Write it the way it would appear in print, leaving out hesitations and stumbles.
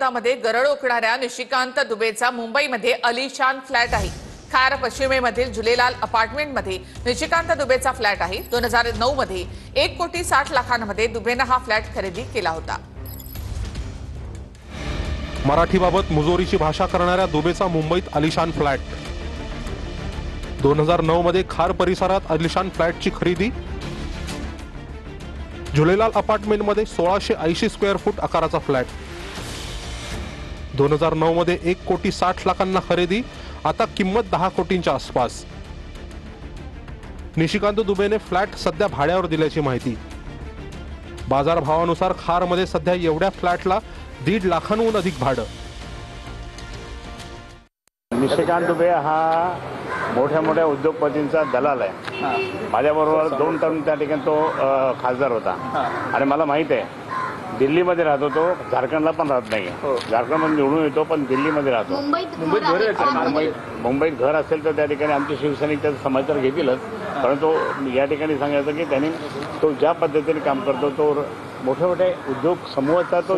विरोधामध्ये गरळ ओकणाऱ्या निशिकांत दुबेचा मुंबईमध्ये अलिशान फ्लॅट आहे। खार पश्चिमेमधील झुलेलाल अपार्टमेंटमध्ये निशिकांत दुबेचा फ्लॅट आहे। 2009 मध्ये 1,60,00,000मध्ये दुबेने हा फ्लॅट खरेदी केला होता। मराठीबाबत मुजोरीची भाषा करणाऱ्या दुबेचा मुंबईत अलिशान फ्लॅट। 2009 मध्ये खार परिसरात अलिशान फ्लॅटची खरेदी। झुलेलाल अपार्टमेंटमध्ये 1680 स्क्वेअर फूट आकाराचा फ्लॅट। 2009 मध्ये 1,60,00,000 खरेदी, आता किंमत 10 कोटींच्या आसपास। निशिकांत दुबेने फ्लॅट सध्या भाड्यावर दिल्याची माहिती। बाजारभावानुसार खारमध्ये सध्या एवढ्या फ्लॅटला 1.5 लाखांहून अधिक भाडं। निशिकांत दुबे हा मोठ्या मोठ्या उद्योगपतींचा दलाल आहे। माझ्याबरोबर 2 टर्म त्या ठिकाणी तो खासदार होता आणि मला माहित आहे दिल्लीमध्ये राहतो तो, झारखंडला पण राहत नाही। झारखंडमध्ये निवडून येतो पण दिल्लीमध्ये राहतो। मुंबईत घर असेल तर त्या ठिकाणी आमचे शिवसैनिक त्याचा समाचार घेतीलच, परंतु या ठिकाणी सांगायचं की त्यांनी तो ज्या पद्धतीने काम करतो तो मोठ्या मोठ्या उद्योग समूहाचा तो